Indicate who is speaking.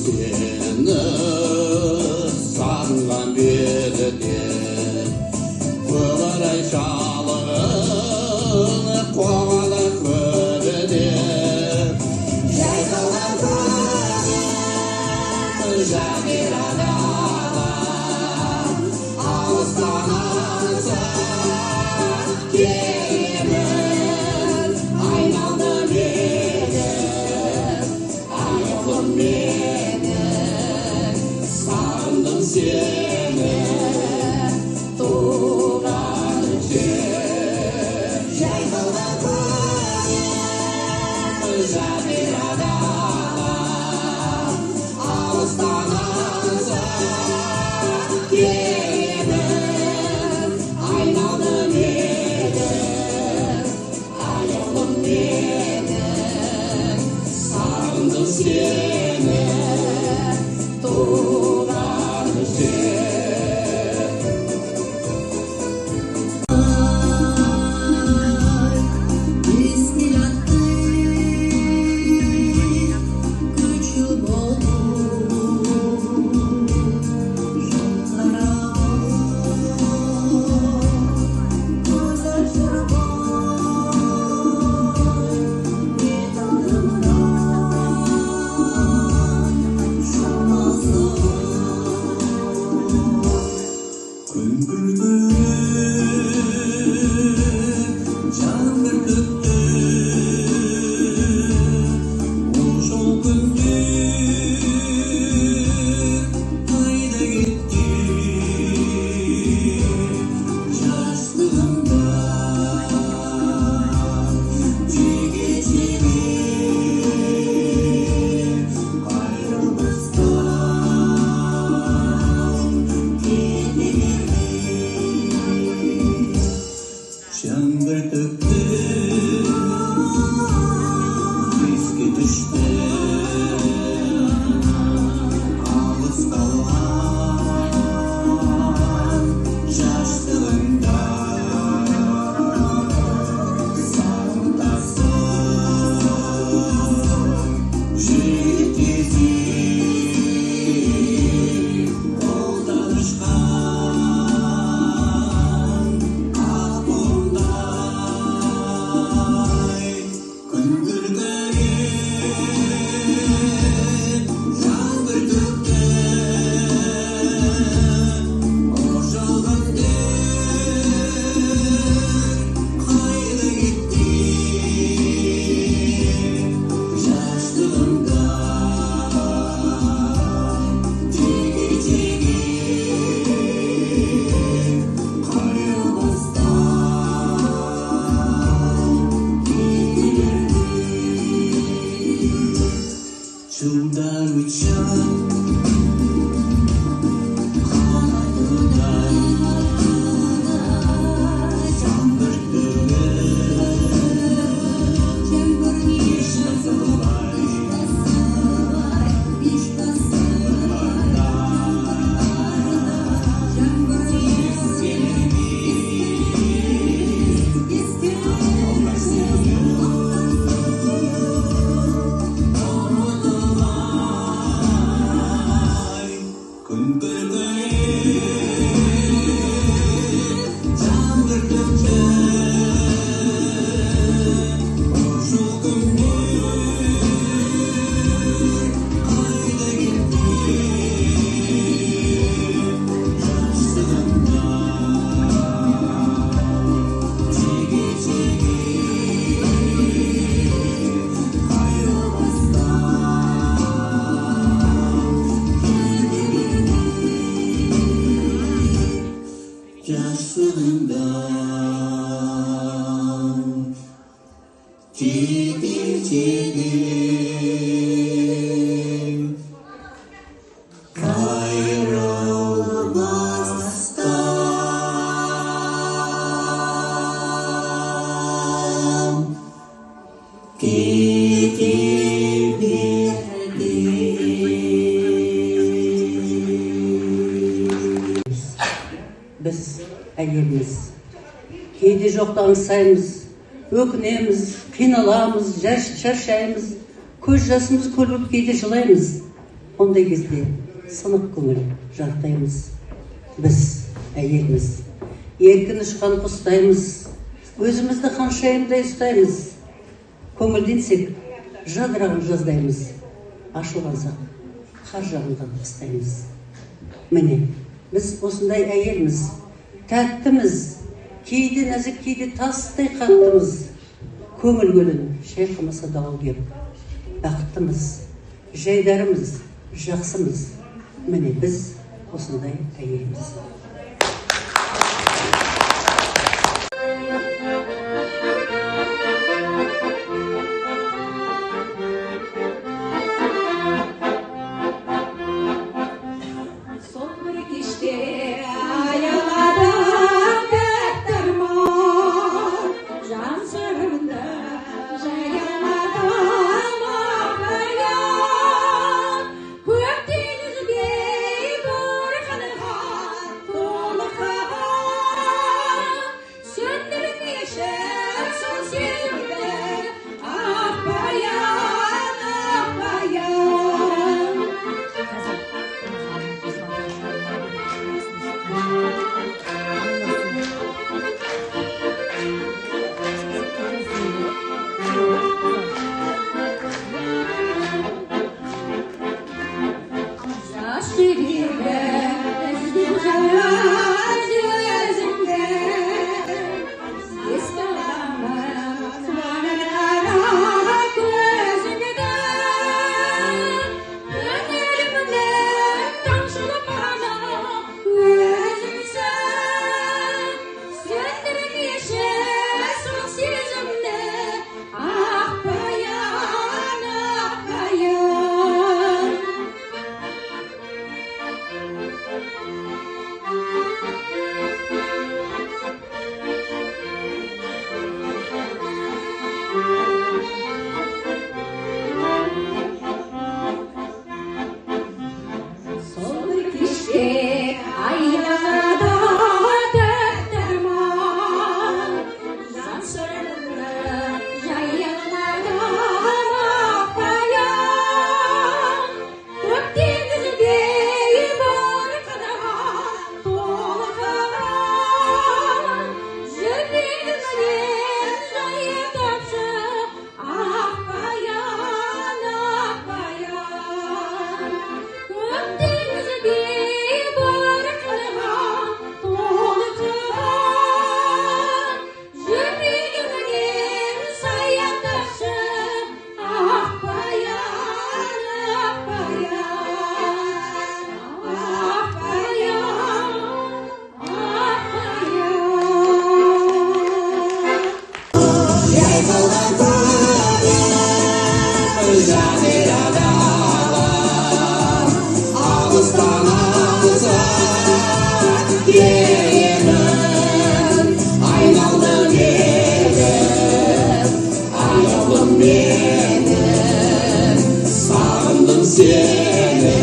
Speaker 1: сені сағынған бетте көңілай шалың қоңалы көдеде жайқалған көңіл жәмилада алыстан аңсап келемін айналды менің сағындым сені туған жер жайқалған көңіл жәмилада алыстан аңсап келемін айналды менің аяулым менің сағындым сені туған жер
Speaker 2: Biz әйеліміз кейде жоқты аңсаймыз, өкінеміз, қиналамыз, шаршаймыз, көз жасымыз көліп кейде жылаймыз. Ондай кезде сынық көңіл жартаймыз. Біз әйелміз. Еркін ұшқан құстаймыз. Өзімізді ханшайымдай ұстаймыз. Көңілденсек, жадырағын жаздаймыз. Ашулансақ, қар жағынған қыстаймыз. Міне, біз осындай әйелміз. Тәттіміз. Кейде нәзік, кейде тастай қаттымыз. Көңіл көлін шайқамаса дауыл кеп. Бақыттымыз, жайдарымыз, жақсымыз. Міне біз осындай әйелміз.
Speaker 1: Сол бір кеште аялада тәтті арман, жан сырымды жаямадым аян. Көктен үзбей бір қанырған толыққан, сөндірмеші сол сезімді ақбаян, ақбаян. Жас жүрегі іздеп жүрген жүзіңді, есті ғаламым қуанар көзіңді. Көңілімнің тамшылапаны өзіңсің, сөндірмеші сол сезімді ақбаян, ақбаян. Сол бір кеште аялада тәтті арман, жан сырымды жаямадым ақбаян. Көктен үзбей бір қанырған толыққан, жүрегімнен жай тапшы ақбаян, ақбаян. Көктен үзбей бір қанырған толыққан, жүрегімнен саян тапшы ақбаян, Алыстан алысқа келемін, айналдым елім, аялым менің, сағындым сені,